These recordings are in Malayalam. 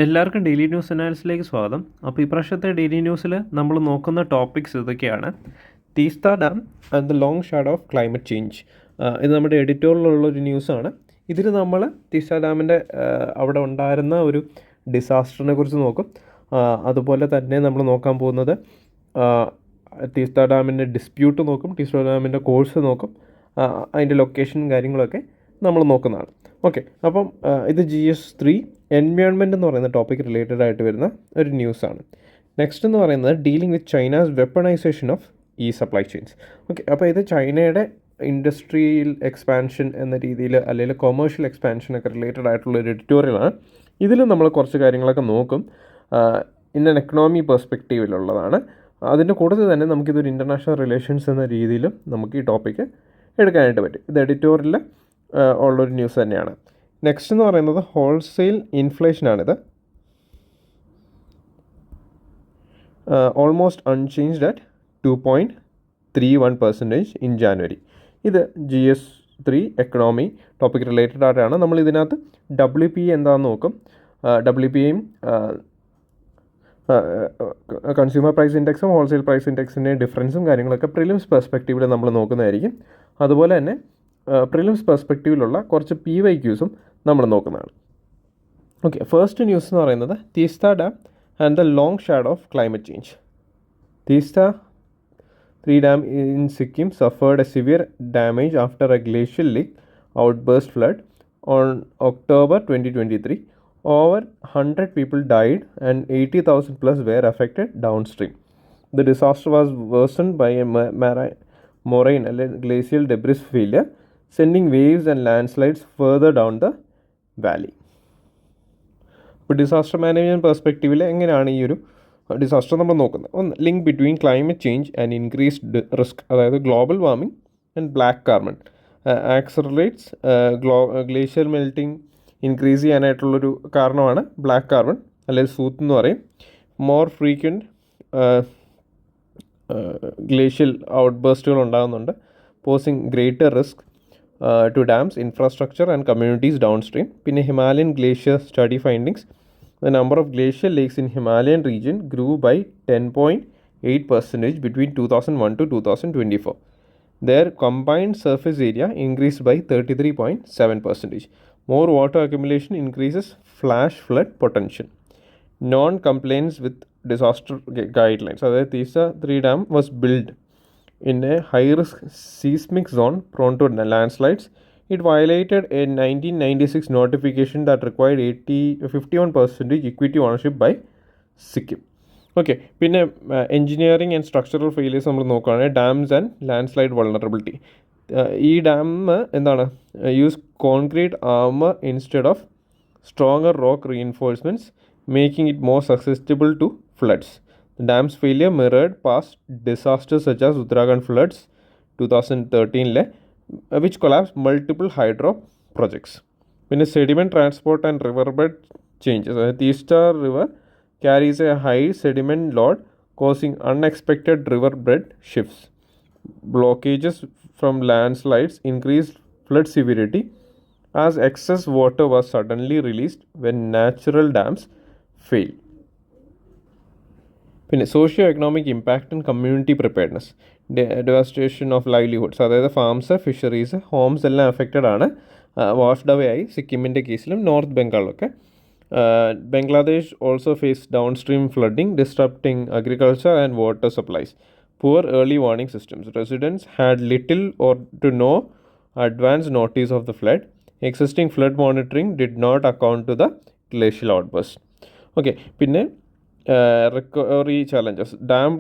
എല്ലാവർക്കും ഡെയിലി ന്യൂസ് അനാലിസിലേക്ക് സ്വാഗതം. അപ്പോൾ ഇപ്രാവശ്യത്തെ ഡെയിലി ന്യൂസിൽ നമ്മൾ നോക്കുന്ന ടോപ്പിക്സ് ഇതൊക്കെയാണ്. Teesta dam and the long shadow of climate change. ഇത് നമ്മുടെ എഡിറ്റോറിയലുള്ളൊരു ന്യൂസാണ്. ഇതിൽ നമ്മൾ തീസ്ത ഡാമിൻ്റെ അവിടെ ഉണ്ടായിരുന്ന ഒരു ഡിസാസ്റ്ററിനെ കുറിച്ച് നോക്കും. അതുപോലെ തന്നെ നമ്മൾ നോക്കാൻ പോകുന്നത് തീസ്ത ഡാമിൻ്റെ ഡിസ്പ്യൂട്ട് നോക്കും, തീസ്ത ഡാമിൻ്റെ കോഴ്സ് നോക്കും, അതിൻ്റെ ലൊക്കേഷനും കാര്യങ്ങളൊക്കെ നമ്മൾ നോക്കുന്നതാണ്. ഓക്കെ, അപ്പം ഇത് GS3 എൻവയോൺമെൻറ്റ് എന്ന് പറയുന്ന ടോപ്പിക് റിലേറ്റഡ് ആയിട്ട് വരുന്ന ഒരു ന്യൂസാണ്. നെക്സ്റ്റ് എന്ന് പറയുന്നത് dealing with China's വെപ്പണൈസേഷൻ of supply chains. Okay, അപ്പോൾ ഇത് ചൈനയുടെ ഇൻഡസ്ട്രിയൽ എക്സ്പാൻഷൻ എന്ന രീതിയിൽ അല്ലെങ്കിൽ കൊമേഴ്ഷ്യൽ എക്സ്പാൻഷനൊക്കെ റിലേറ്റഡ് ആയിട്ടുള്ള ഒരു എഡിറ്റോറിയലാണ്. ഇതിൽ നമ്മൾ കുറച്ച് കാര്യങ്ങളൊക്കെ നോക്കും. ഇന്ത്യൻ എക്കണോമി പെർസ്പെക്റ്റീവിലുള്ളതാണ്. അതിൻ്റെ കൂട്ടത്തിൽ തന്നെ നമുക്കിതൊരു ഇൻ്റർനാഷണൽ റിലേഷൻസ് എന്ന രീതിയിലും നമുക്ക് ഈ ടോപ്പിക്ക് എടുക്കാനായിട്ട് പറ്റും. ഇത് എഡിറ്റോറിയൽ ഉള്ളൊരു ന്യൂസ് തന്നെയാണ്. നെക്സ്റ്റ് എന്ന് പറയുന്നത് ഹോൾസെയിൽ ഇൻഫ്ലേഷനാണിത്. Almost unchanged at 2.31% in January. ഇത് GS3 എക്കണോമി ടോപ്പിക് റിലേറ്റഡ് ആയിട്ടാണ്. നമ്മൾ ഇതിനകത്ത് WPI എന്താണെന്ന് നോക്കും. WPIയും കൺസ്യൂമർ പ്രൈസ് ഇൻഡെക്സും ഹോൾസെയിൽ പ്രൈസ് ഇൻഡെക്സിൻ്റെ ഡിഫറൻസും കാര്യങ്ങളൊക്കെ പ്രിലിംസ് പെർസ്പെക്റ്റീവിൽ നമ്മൾ നോക്കുന്നതായിരിക്കും. അതുപോലെ തന്നെ പ്രിലിംസ് പെർസ്പെക്റ്റീവിലുള്ള കുറച്ച് PYQസും നമ്മൾ നോക്കുന്നതാണ്. ഓക്കെ, ഫസ്റ്റ് ന്യൂസ് എന്ന് പറയുന്നത് Teesta dam and the long shadow of climate change. Teesta 3 dam in Sikkim suffered A severe damage after A glacial leak outburst flood on October 2023. Over 100 people died and 80,000 plus were affected downstream. The disaster was worsened by a moraine glacial debris failure, sending waves and landslides further down the valley. ഇപ്പോൾ ഡിസാസ്റ്റർ മാനേജ്മെൻറ്റ് പെർസ്പെക്റ്റീവിൽ എങ്ങനെയാണ് ഈ ഒരു ഡിസാസ്റ്റർ നമ്മൾ നോക്കുന്നത്? ഒന്ന്, link between climate change and increased risk, അതായത് global warming and black carbon accelerates glacier melting increase ചെയ്യാനായിട്ടുള്ളൊരു കാരണമാണ് ബ്ലാക്ക് കാർബൺ അല്ലെങ്കിൽ സൂത്ത് എന്ന് പറയും. മോർ ഫ്രീക്വൻറ്റ് ഗ്ലേഷ്യൽ ഔട്ട്ബേസ്റ്റുകൾ ഉണ്ടാകുന്നുണ്ട്, pausing greater risk to dams, infrastructure and communities downstream. പിന്നെ Himalayan glacier study findings. The number of glacial lakes in Himalayan region grew by 10.8% between 2001 to 2024. Their combined surface area increased by 33.7%. More water accumulation increases flash flood potential. Non-compliance with disaster guidelines. അതായത് Teesta 3 dam was built in a high-risk seismic zone prone to landslides. It violated a 1996 notification that required 51% equity ownership by Sikkim. Okay, പിന്നെ എൻജിനീയറിംഗ് ആൻഡ് സ്ട്രക്ചറൽ ഫെയിലിയേഴ്സ് നമ്മൾ നോക്കുകയാണെങ്കിൽ dams and landslide vulnerability. ഈ ഡാം എന്താണ്, use concrete armour instead of stronger rock reinforcements, making it more susceptible to floods. The dam's failure mirrored past disasters such as Uttarakhand floods 2013, which collapsed multiple hydro projects. When sediment transport and riverbed changes, the Teesta River carries a high sediment load, causing unexpected riverbed shifts. Blockages from landslides increased flood severity as excess water was suddenly released when natural dams fail. പിന്നെ socio economic impact and community preparedness, devastation of livelihoods, അതായത് ഫാംസ്, ഫിഷറീസ്, ഹോംസ് എല്ലാം അഫക്റ്റഡ് ആണ്. വാഷ്ഡ് അവേ ആയി സിക്കിമിൻ്റെ കേസിലും നോർത്ത് ബംഗാളിലൊക്കെ. Bangladesh also face downstream flooding disrupting agriculture and water supplies. Poor early warning systems. Residents had little or to no advance notice of the flood. Existing flood monitoring did not account to the glacial outburst. Okay, പിന്നെ recovery challenges. Dam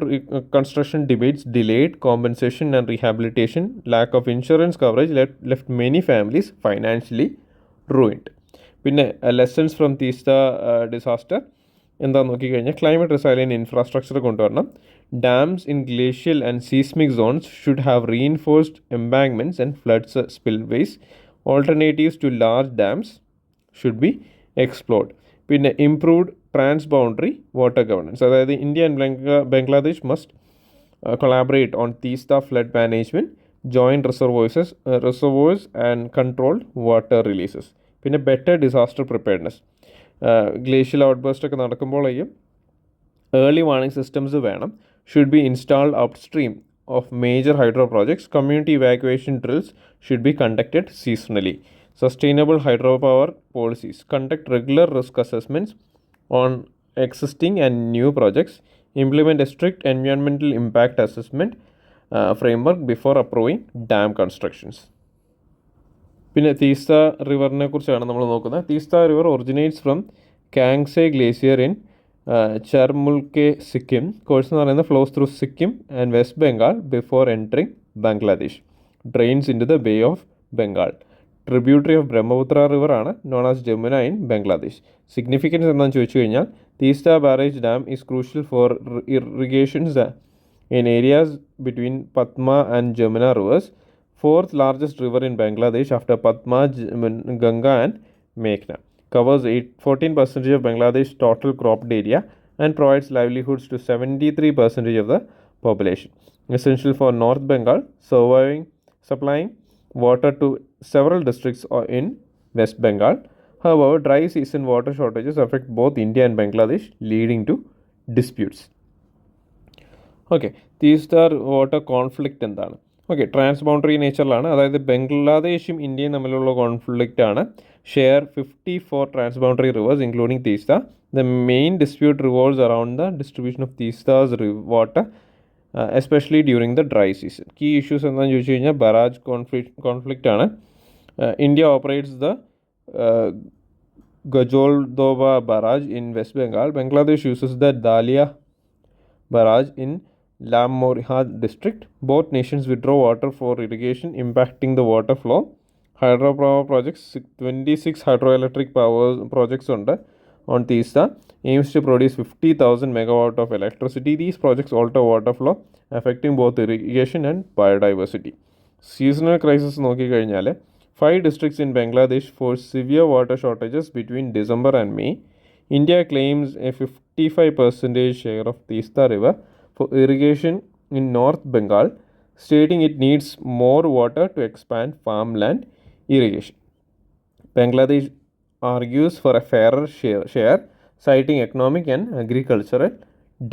construction debates delayed compensation and rehabilitation. Lack of insurance coverage left many families financially ruined. പിന്നെ ലെസൺസ് ഫ്രം തീസ്ത ഡിസാസ്റ്റർ എന്താണെന്ന് നോക്കിക്കഴിഞ്ഞാൽ ക്ലൈമറ്റ് റെസൈലിയൻറ്റ് ഇൻഫ്രാസ്ട്രക്ചർ കൊണ്ടുവരണം. Dams in glacial and seismic zones should have reinforced embankments and floods spillways. Alternatives to large dams should be explored. പിന്നെ ഇംപ്രൂവ്ഡ് ട്രാൻസ്ബൗണ്ടറി വാട്ടർ ഗവർണൻസ്, അതായത് India and Bangladesh must collaborate on Teesta flood management, joint reservoirs and controlled water releases. പിന്നെ better disaster preparedness. Glacial outburst ഒക്കെ നടക്കുമ്പോഴേക്കും ഏർലി വാർണിംഗ് സിസ്റ്റംസ് വേണം. Should B installed up stream of major hydro projects. Community evacuation drills should be conducted seasonally. Sustainable hydropower policies. Conduct regular risk assessments on existing and new projects. Implement a strict environmental impact assessment framework before approving dam constructions. പിന്നെ തീസ്ത റിവറിനെ കുറിച്ചാണ് നമ്മൾ നോക്കുന്നത്. Teesta river originates from Kangse glacier in ചർമുൽക്കെ സിക്കിം. കോഴ്സ് എന്ന് പറയുന്നത് flows through Sikkim and West Bengal before entering Bangladesh. Drains into the Bay of Bengal. Tributary of Brahmaputra river ആണ്, known as Jamuna in Bangladesh. Significance എന്താണെന്ന് ചോദിച്ചു കഴിഞ്ഞാൽ Teesta barrage dam is crucial for irrigations in areas between Patma and Jamuna rivers, fourth largest river in Bangladesh after Patma, Ganga and Meghna. Covers 14% of Bangladesh's total cropped area and provides livelihoods to 73% of the population. Essential for North Bengal, supplying water to several districts in West Bengal. However, dry season water shortages affect both India and Bangladesh, leading to disputes. Okay, തീസ്താർ വാട്ടർ കോൺഫ്ലിക്റ്റ് എന്താണ്? ഓക്കെ, ട്രാൻസ്ബൗണ്ടറി നേച്ചറിലാണ്, അതായത് ബംഗ്ലാദേശും ഇന്ത്യയും തമ്മിലുള്ള കോൺഫ്ലിക്റ്റ് ആണ്. Share 54 transboundary rivers including Teesta. The main dispute revolves around the distribution of Teesta's water especially during the dry season. Key issues എന്താണെന്ന് ചോദിച്ചു കഴിഞ്ഞാൽ ബറാജ് കോൺഫ്ലിക്റ്റ് ആണ്. India operates the Gajoldoba barrage in West Bengal. Bangladesh uses the Dalia barrage in Lamorha district. Both nations withdraw water for irrigation, impacting the water flow. Hydropower projects, 26 hydroelectric power projects on Teesta aims to produce 50,000 megawatt of electricity. These projects alter water flow, affecting both irrigation and biodiversity. Seasonal crisis നോക്കി കഴിഞ്ഞാൽ 5 districts in Bangladesh face severe water shortages between December and May. India claims a 55% share of Teesta River for irrigation in North Bengal, stating it needs more water to expand farmland irrigation. Bangladesh argues for a fairer share, citing economic and agricultural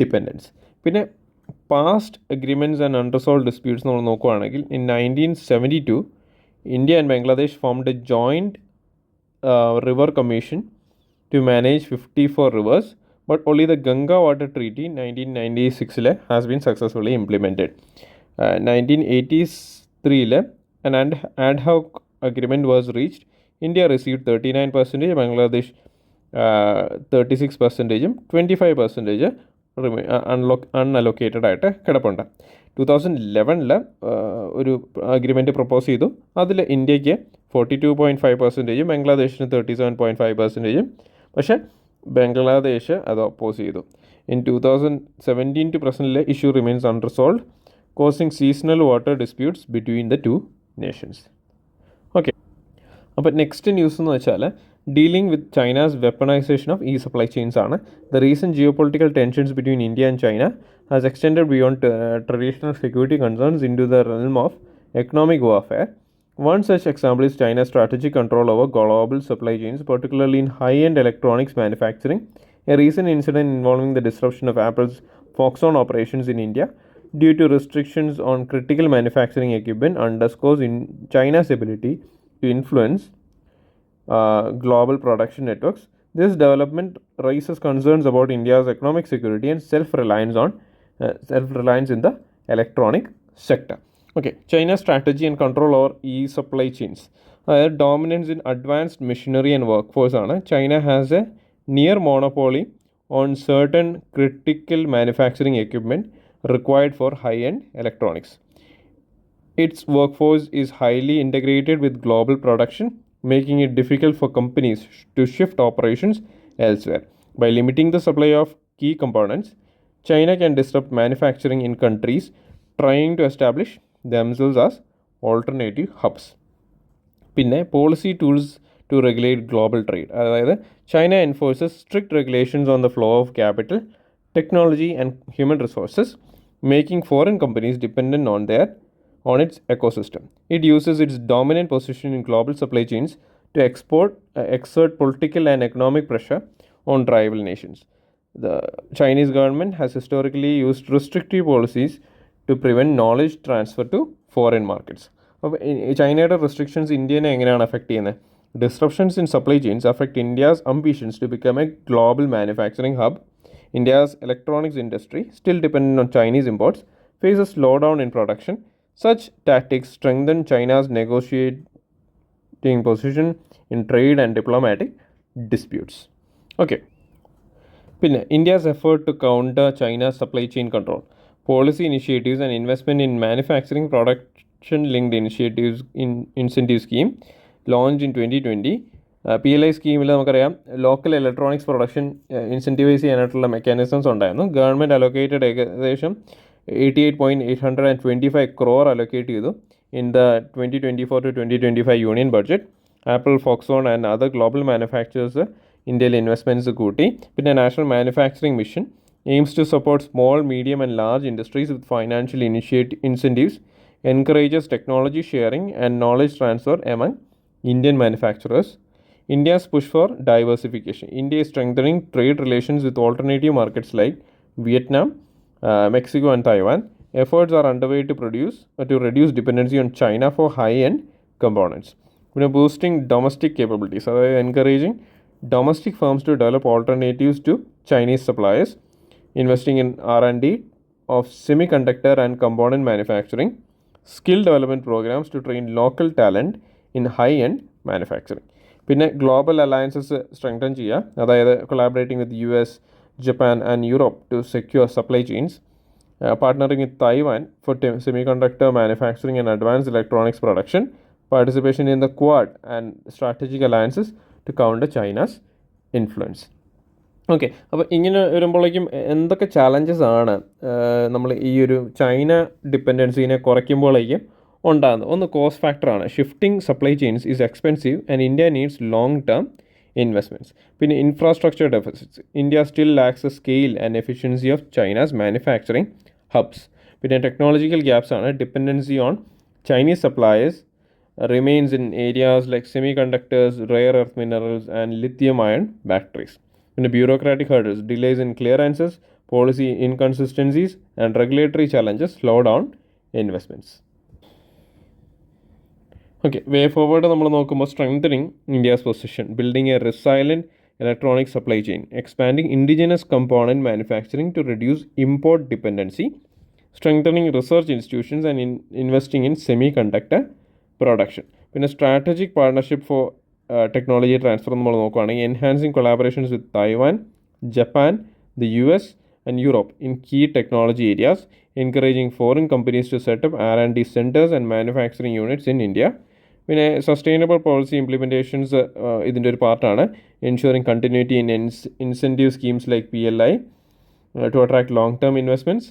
dependence. പിന്നെ past agreements and unresolved disputes നമ്മൾ നോക്കുകയാണെങ്കിൽ in 1972 India and Bangladesh formed a joint river commission to manage 54 rivers, but only the Ganga Water Treaty 1996 has been successfully implemented. 1983 an ad hoc agreement was reached. India received 39%, Bangladesh 36%, 25% unallocated ആയിട്ട് കിടപ്പുണ്ട്. 2011 ഒരു അഗ്രിമെൻറ്റ് പ്രപ്പോസ് ചെയ്തു. അതിൽ ഇന്ത്യക്ക് 42.5%, ബംഗ്ലാദേശിന് 37.5%. പക്ഷേ ബംഗ്ലാദേശ് അത് ഓപ്പോസ് ചെയ്തു. In 2017 to present issue remains unresolved, causing seasonal water disputes between the two nations. Okay, അപ്പോൾ നെക്സ്റ്റ് ന്യൂസ് എന്ന് വെച്ചാൽ ഡീലിംഗ് വിത്ത് ചൈനാസ് വെപ്പണൈസേഷൻ ഓഫ് ഈ സപ്ലൈ ചെയിൻസ് ആണ്. The recent geopolitical tensions between India and China has extended beyond traditional security concerns into the realm of economic warfare. One such example is China's strategic control over global supply chains, particularly in high-end electronics manufacturing. A recent incident involving the disruption of Apple's Foxconn operations in India due to restrictions on critical manufacturing equipment underscores China's ability to influence global production networks. This development raises concerns about India's economic security and self-reliance in the electronic sector. Okay, China's strategy and control over e-supply chains. Dominance in advanced machinery and workforce ആണ്. China has a near monopoly on certain critical manufacturing equipment required for high-end electronics. Its workforce is highly integrated with global production, making it difficult for companies to shift operations elsewhere. By limiting the supply of key components, China can disrupt manufacturing in countries trying to establish themselves as alternative hubs. പിന്നെ policy tools to regulate global trade, അതായത് China enforces strict regulations on the flow of capital, technology and human resources, making foreign companies dependent on its ecosystem. It uses its dominant position in global supply chains to exert political and economic pressure on rival nations. The Chinese government has historically used restrictive policies to prevent knowledge transfer to foreign markets. അപ്പോൾ ചൈനയുടെ റെസ്ട്രിക്ഷൻസ് ഇന്ത്യനെ എങ്ങനെയാണ് അഫക്റ്റ് ചെയ്യുന്നത്? Disruptions in supply chains affect India's ambitions to become a global manufacturing hub. India's electronics industry, still dependent on Chinese imports, faces slowdown in production. Such tactics strengthen China's negotiating position in trade and diplomatic disputes. Okay. പിന്നെ India's effort to counter China's supply chain control, policy initiatives and investment in manufacturing production-linked initiatives in incentive scheme launched in 2020. PLI സ്കീമിൽ നമുക്കറിയാം ലോക്കൽ ഇലക്ട്രോണിക്സ് പ്രൊഡക്ഷൻ ഇൻസെൻറ്റിവൈസ് ചെയ്യാനായിട്ടുള്ള മെക്കാനിസംസ് ഉണ്ടായിരുന്നു. ഗവൺമെൻറ് അലോക്കേറ്റഡ് ഏകദേശം 88.825 crore അലോക്കേറ്റ് ചെയ്തു in the 2024-2025 union budget. Apple, Foxconn and other global manufacturers ഇന്ത്യയിൽ ഇൻവെസ്റ്റ്മെൻറ്റ്സ് കൂട്ടി. പിന്നെ national manufacturing mission aims to support small, medium and large industries with financial incentives, encourages technology sharing and knowledge transfer among Indian manufacturers. India's push for diversification. India is strengthening trade relations with alternative markets like Vietnam, Mexico and Taiwan. Efforts are underway to reduce dependency on China for high-end components. Boosting domestic capabilities, encouraging domestic firms to develop alternatives to Chinese suppliers, investing in R&D of semiconductor and component manufacturing, skill development programs to train local talent in high-end manufacturing. പിന്നെ ഗ്ലോബൽ അലയൻസസ് സ്ട്രെങ്തൻ ചെയ്യുക, അതായത് collaborating with US, Japan and Europe to secure supply chains, partnering with Taiwan for semiconductor manufacturing and advanced electronics production, participation in the Quad and strategic alliances to counter China's influence. Okay, അപ്പോൾ ഇങ്ങനെ വരുമ്പോഴേക്കും എന്തൊക്കെ ചാലഞ്ചസ് ആണ് നമ്മൾ ഈ ഒരു ചൈന ഡിപ്പെൻഡൻസിനെ കുറയ്ക്കുമ്പോഴേക്കും ഉണ്ടാകുന്നത്? ഒന്ന് കോസ്റ്റ് ഫാക്ടറാണ്. Shifting supply chains is expensive and India needs long term investments. പിന്നെ infrastructure deficits. India still lacks a scale and efficiency of China's manufacturing hubs. പിന്നെ ടെക്നോളജിക്കൽ ഗ്യാപ്സ് ആണ്. Dependency on Chinese suppliers remains in areas like semiconductors, rare earth minerals and lithium ion batteries. പിന്നെ bureaucratic hurdles, delays in clearances, policy inconsistencies and regulatory challenges slow down investments. Okay, way forward നമ്മൾ നോക്കുമ്പോൾ strengthening India's position, building a resilient electronic supply chain, expanding indigenous component manufacturing to reduce import dependency, strengthening research institutions and investing in semiconductor production. പിന്നെ strategic partnership for technology transfer നമ്മൾ നോക്കുകയാണെങ്കിൽ enhancing collaborations with Taiwan, Japan, the US and Europe in key technology areas, encouraging foreign companies to set up R&D centres and manufacturing units in India. പിന്നെ സസ്റ്റൈനബിൾ പോളിസി ഇംപ്ലിമെൻറ്റേഷൻസ് ഇതിൻ്റെ ഒരു പാർട്ടാണ്. Ensuring continuity in incentive schemes like PLI to attract long term investments,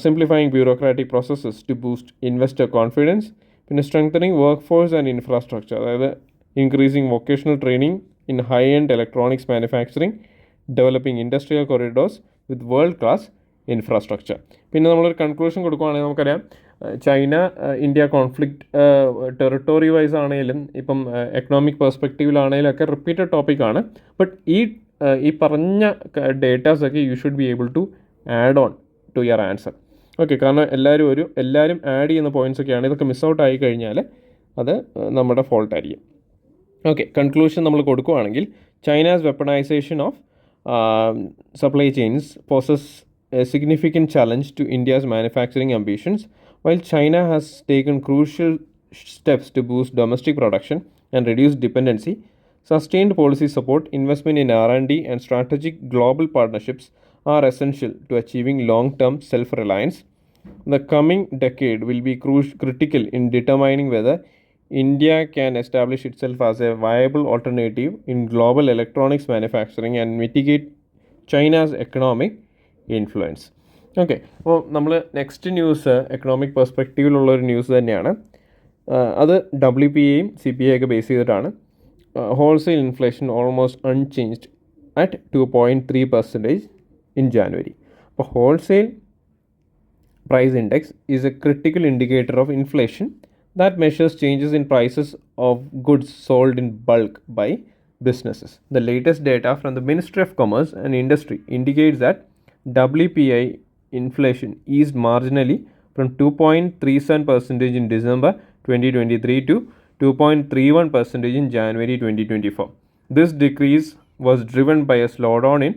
simplifying bureaucratic processes to boost investor confidence. പിന്നെ strengthening work force and infrastructure, അതായത് increasing vocational training in high-end electronics manufacturing, developing industrial corridors with world-class infrastructure. പിന്നെ നമ്മളൊരു കൺക്ലൂഷൻ കൊടുക്കുകയാണെങ്കിൽ നമുക്കറിയാം China India conflict territory wise ആണെങ്കിലും ഇപ്പം എക്കണോമിക് പെർസ്പെക്റ്റീവിലാണെങ്കിലും ഒക്കെ റിപ്പീറ്റഡ് ടോപ്പിക്കാണ്. ബട്ട് ഈ പറഞ്ഞ ഡേറ്റാസൊക്കെ you should be able to add on to your answer. Okay, കാരണം എല്ലാവരും ആഡ് ചെയ്യുന്ന പോയിൻറ്റ്സൊക്കെയാണ്. ഇതൊക്കെ മിസ് ഔട്ട് ആയി കഴിഞ്ഞാൽ അത് നമ്മുടെ ഫോൾട്ടായിരിക്കും. ഓക്കെ, കൺക്ലൂഷൻ നമ്മൾ കൊടുക്കുകയാണെങ്കിൽ China's വെപ്പണൈസേഷൻ of supply chains poses a significant challenge to India's manufacturing ambitions. While China has taken crucial steps to boost domestic production and reduce dependency, sustained policy support, investment in R&D and strategic global partnerships are essential to achieving long-term self-reliance. The coming decade will be critical in determining whether India can establish itself as a viable alternative in global electronics manufacturing and mitigate China's economic influence. Okay, അപ്പോൾ നമ്മൾ നെക്സ്റ്റ് ന്യൂസ് എക്കണോമിക് പെർസ്പെക്റ്റീവിലുള്ളൊരു ന്യൂസ് തന്നെയാണ്. അത് WPAയും CPI ഒക്കെ ബേസ് ചെയ്തിട്ടാണ്. Wholesale inflation almost unchanged at 2.3% in January. അപ്പോൾ wholesale price index is a critical indicator of inflation that measures changes in prices of goods sold in bulk by businesses. The latest data from the Ministry of Commerce and Industry indicates that WPI inflation eased marginally from 2.37% in December 2023 to 2.31% in January 2024. This decrease was driven by a slowdown in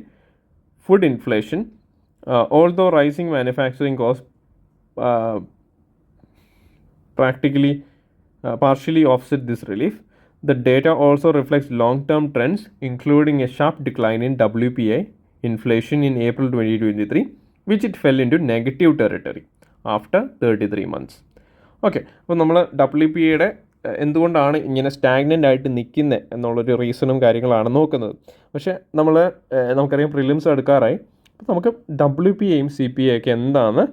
food inflation, although rising manufacturing costs partially offset this relief. The data also reflects long-term trends, including a sharp decline in WPI inflation in April 2023, which it fell into negative territory after 33 months. Okay, അപ്പോൾ നമ്മൾ WPIയുടെ എന്തുകൊണ്ടാണ് ഇങ്ങനെ സ്റ്റാഗ്നൻ്റ് ആയിട്ട് നിൽക്കുന്നത് എന്നുള്ളൊരു റീസണും കാര്യങ്ങളാണ് നോക്കുന്നത്. പക്ഷേ നമുക്കറിയാം പ്രിലിംസ് എടുക്കാറായി, അപ്പോൾ നമുക്ക് WPIയും CPI ഒക്കെ എന്താണെന്ന്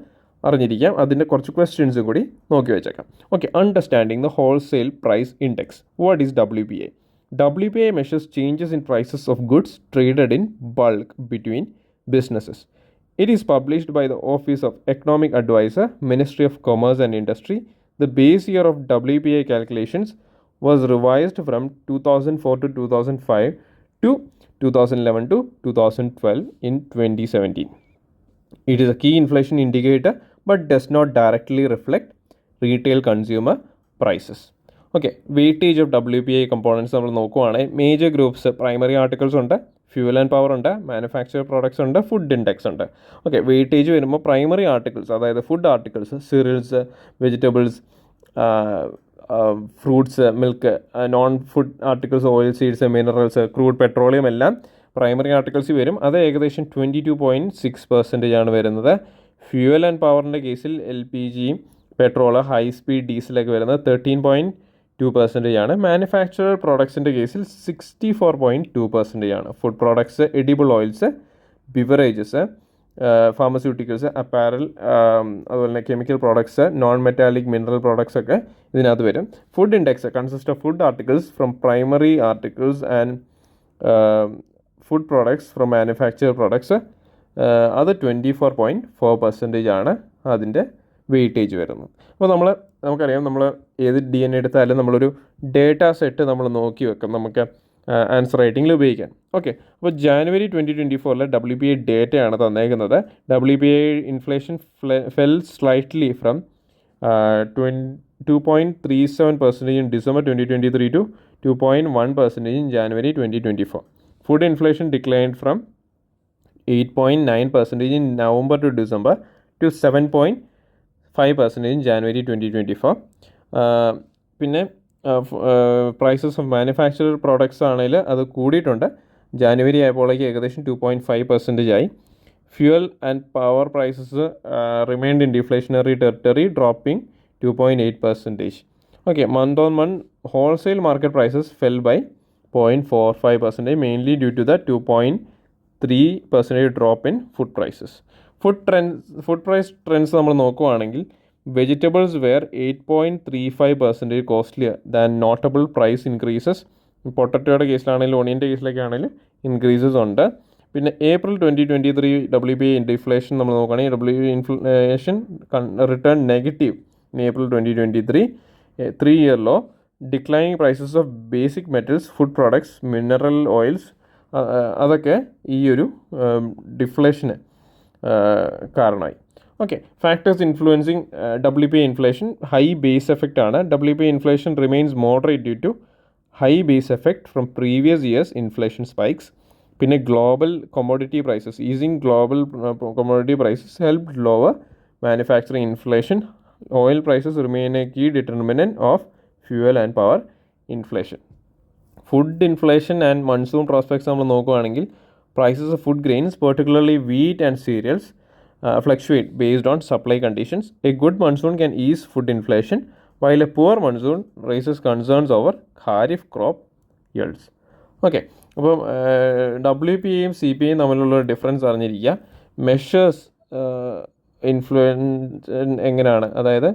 അറിഞ്ഞിരിക്കാം. അതിൻ്റെ കുറച്ച് ക്വസ്റ്റ്യൻസും കൂടി നോക്കി വെച്ചേക്കാം. Okay, understanding the wholesale price index. What is WPI? WPI measures changes in prices of goods traded in bulk between businesses. It is published by the Office of Economic Advisor, Ministry of Commerce and Industry. The base year of WPI calculations was revised from 2004 to 2005 to 2011 to 2012 in 2017. It is a key inflation indicator but does not directly reflect retail consumer prices. Okay, weightage of WPI components നമ്മൾ നോക്കുവാണെങ്കിൽ മേജർ ഗ്രൂപ്പ്സ് പ്രൈമറി ആർട്ടിക്കിൾസ് ഉണ്ട്, ഫ്യൂവൽ ആൻഡ് പവർ ഉണ്ട്, മാനുഫാക്ചർ പ്രോഡക്ട്സ് ഉണ്ട്, ഫുഡ് ഇൻഡെക്സ് ഉണ്ട്. ഓക്കെ, വെയിറ്റേജ് വരുമ്പോൾ പ്രൈമറി ആർട്ടിക്കിൾസ്, അതായത് food articles, serials, vegetables, fruits, milk, non food articles, oil seeds, minerals, crude petroleum എല്ലാം പ്രൈമറി ആർട്ടിക്കിൾസ് വരും. അത് ഏകദേശം 22.6% ആണ് വരുന്നത്. ഫ്യൂവൽ ആൻഡ് പവറിൻ്റെ കേസിൽ LPG, പെട്രോൾ, ഹൈ സ്പീഡ് ഡീസലൊക്കെ വരുന്നത് 13.2% ആണ്. മാനുഫാക്ചറർ പ്രോഡക്ട്സിൻ്റെ കേസിൽ 64.2% ആണ്. Food products, edible oils, beverages, pharmaceuticals, apparel, അതുപോലെ തന്നെ chemical products, non metallic mineral products ഒക്കെ ഇതിനകത്ത് വരും. Food index consist of food articles from primary articles and food products from manufacture products. അത് 24.4% ആണ് അതിൻ്റെ വെയിറ്റേജ് വരുന്നത്. അപ്പോൾ നമുക്കറിയാം, നമ്മൾ ഏത് DNA എടുത്താലും നമ്മളൊരു ഡേറ്റ സെറ്റ് നമ്മൾ നോക്കി വെക്കും, നമുക്ക് ആൻസർ റൈറ്റിങ്ങിൽ ഉപയോഗിക്കാൻ. ഓക്കെ, അപ്പോൾ ജാനുവരി 2024 WPI ഡേറ്റയാണ് തന്നേക്കുന്നത്. WPI inflation fell slightly from 2.37% in December 2023 to 2.1% in January 2024. Food inflation declined from 8.9% in November to December to 7.5% in January 2024. പിന്നെ പ്രൈസസ് ഓഫ് മാനുഫാക്ചറർ പ്രോഡക്ട്സ് ആണെങ്കിൽ അത് കൂടിയിട്ടുണ്ട്. ജാനുവരി ആയപ്പോഴേക്ക് ഏകദേശം 2.5% ആയി. Fuel and power prices remained in deflationary territory, dropping 2.8%. Okay, month on month wholesale market prices fell by 0.45%, mainly due to the 2.3% drop in food prices. Food price trends നമ്മൾ നോക്കുവാണെങ്കിൽ vegetables were 8.35% costlier than notable price increases. പൊട്ടറ്റോയുടെ കേസിലാണെങ്കിലും ഓണിയൻ്റെ കേസിലൊക്കെ ആണെങ്കിലും ഇൻക്രീസസ് ഉണ്ട്. പിന്നെ ഏപ്രിൽ 2023 WPI ഡിഫ്ലേഷൻ നമ്മൾ നോക്കുകയാണെങ്കിൽ WPI inflation return negative in April 2023, 3-year low. Declining prices of basic metals, food products, mineral oils, അതൊക്കെ ഈ ഒരു ഡിഫ്ലേഷന് കാരണമായി. Okay, factors influencing WPI inflation. High base effect ആണ്. WPI inflation remains moderate due to high base effect from previous years inflation spikes. പിന്നെ global commodity prices, easing global commodity prices help lower manufacturing inflation. Oil prices remain a key determinant of fuel and power inflation. Food inflation and monsoon prospects നമ്മൾ നോക്കുകയാണെങ്കിൽ prices of food grains, particularly wheat and cereals, fluctuate based on supply conditions. A good monsoon can ease food inflation, while a poor monsoon raises concerns over kharif crop yields. Okay, അപ്പോൾ WPIയും CPIയും തമ്മിലുള്ള ഡിഫറൻസ് അറിഞ്ഞിരിക്കുക. മെഷേഴ്സ് ഇൻഫ്ലുവൻസ് എങ്ങനെയാണ്, അതായത്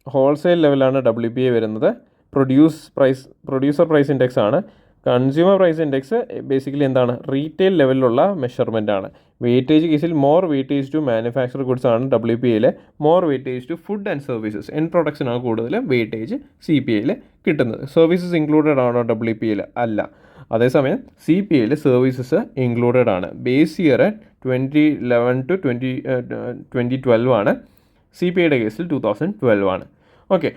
ഹോൾസെയിൽ ലെവലാണ് WPI വരുന്നത്. പ്രൊഡ്യൂസർ പ്രൈസ് ഇൻഡെക്സ് ആണ്. കൺസ്യൂമർ പ്രൈസ് ഇൻഡെക്സ് ബേസിക്കലി എന്താണ്, റീറ്റെയിൽ ലെവലിലുള്ള മെഷർമെൻ്റ് ആണ്. വെയിറ്റേജ് കേസിൽ more weightage to manufacture goods ആണ് WPIയിൽ, more weightage to food and services and പ്രൊഡക്ട്സിനാണ് കൂടുതൽ വെയിറ്റേജ് CPIയിൽ കിട്ടുന്നത്. സർവീസസ് ഇൻക്ലൂഡഡ് ആണോ WPIയിൽ? അല്ല. അതേസമയം CPIയിൽ സർവീസസ് ഇൻക്ലൂഡഡ് ആണ്. ബേസ് ഇയർ 2011 to 2012 ആണ്. CPIയുടെ കേസിൽ 2012 ആണ്. Okay,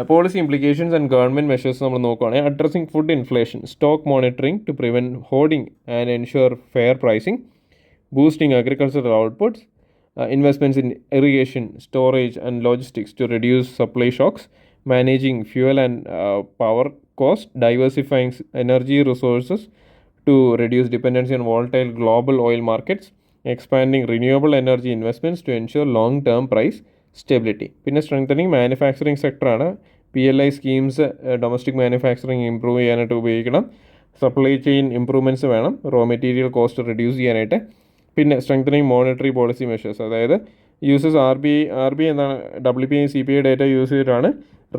policy implications and government measures നമ്മൾ നോക്കുകയാണെങ്കിൽ addressing food inflation, stock monitoring to prevent hoarding and ensure fair pricing, boosting agricultural outputs, investments in irrigation, storage and logistics to reduce supply shocks, managing fuel and power cost, diversifying energy resources to reduce dependency on volatile global oil markets, expanding renewable energy investments to ensure long term price stability. പിന്നെ സ്ട്രെങ്തനിങ് മാനുഫാക്ചറിങ് സെക്ടറാണ്. PLI schemes domestic manufacturing improve ചെയ്യാനായിട്ട് ഉപയോഗിക്കണം. സപ്ലൈ ചെയിൻ ഇമ്പ്രൂവ്മെൻറ്റ്സ് വേണം റോ മെറ്റീരിയൽ കോസ്റ്റ് റെഡ്യൂസ് ചെയ്യാനായിട്ട്. പിന്നെ സ്ട്രെങ്തനിങ് മോണിറ്ററി പോളിസി മെഷേഴ്സ്, അതായത് യൂസസ് RBI എന്താണ് WPI CPI ഡേറ്റ യൂസ് ചെയ്തിട്ടാണ്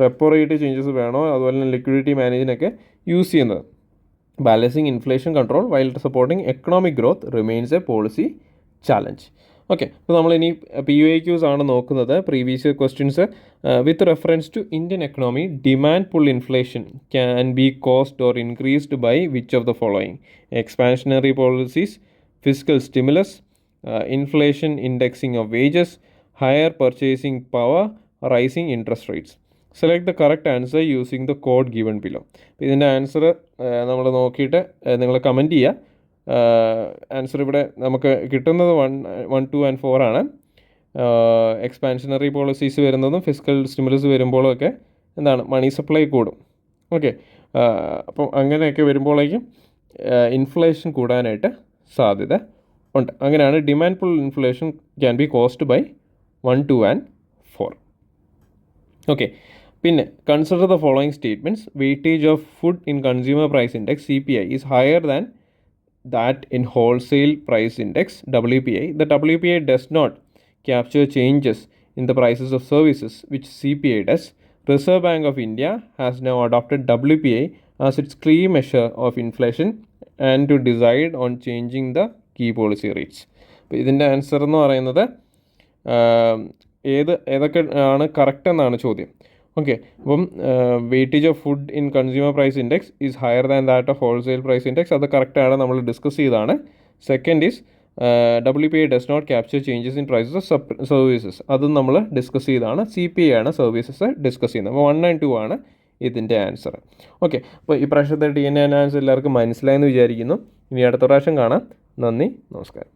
റെപ്പോ റേറ്റ് ചേഞ്ചസ് വേണോ, അതുപോലെ തന്നെ ലിക്വിഡിറ്റി മാനേജിനൊക്കെ യൂസ് ചെയ്യുന്നത്. Balancing inflation control while supporting economic growth remains a policy challenge. Okay, അപ്പോൾ നമ്മളിനി PUIQs ആണ് നോക്കുന്നത്. Previous questions with reference to Indian economy, demand pull inflation can be caused or increased by which of the following? Expansionary policies, fiscal stimulus, inflation indexing of wages, higher purchasing power, rising interest rates. Select the correct answer using the code given below. അപ്പോൾ ഇതിൻ്റെ ആൻസർ നമ്മൾ നോക്കിയിട്ട് നിങ്ങൾ കമൻറ്റ് ചെയ്യുക. ആൻസർ ഇവിടെ നമുക്ക് കിട്ടുന്നത് 1, 2 and 4 ആണ്. എക്സ്പാൻഷനറി പോളിസീസ് വരുന്നതും ഫിസിക്കൽ സ്റ്റിമുലസ് വരുമ്പോഴും ഒക്കെ എന്താണ്, മണി സപ്ലൈ കൂടും. ഓക്കെ, അപ്പം അങ്ങനെയൊക്കെ വരുമ്പോഴേക്കും ഇൻഫ്ലേഷൻ കൂടാനായിട്ട് സാധ്യത ഉണ്ട്. അങ്ങനെയാണ് demand pull inflation can be caused by 1, 2 and 4. Okay, പിന്നെ consider the following statements. Weightage of food in consumer price index CPI is higher than that in wholesale price index WPI. The WPI does not capture changes in the prices of services which CPI does. Reserve Bank of India has now adopted WPI as its key measure of inflation and to decide on changing the key policy rates. അപ്പോൾ ഇതിൻ്റെ ആൻസർ എന്ന് പറയുന്നത് ഏതൊക്കെ ആണ് കറക്റ്റ് എന്നാണ് ചോദ്യം. ഓക്കെ, അപ്പം weightage of food in consumer price index is higher than that of wholesale price index, അത് കറക്റ്റാണ്, നമ്മൾ ഡിസ്കസ് ചെയ്താണ്. Second is WPI does not capture changes in prices of services, അതും നമ്മൾ ഡിസ്കസ് ചെയ്താണ്. CPI ആണ് സർവീസസ് ഡിസ്കസ് ചെയ്യുന്നത്. അപ്പോൾ 1 and 2 ആണ് ഇതിൻ്റെ ആൻസർ. ഓക്കെ, അപ്പോൾ ഈ പ്രാവശ്യത്തെ DNA ആൻസർ എല്ലാവർക്കും മനസ്സിലായെന്ന് വിചാരിക്കുന്നു. ഇനി അടുത്ത പ്രാവശ്യം കാണാം. നന്ദി, നമസ്കാരം.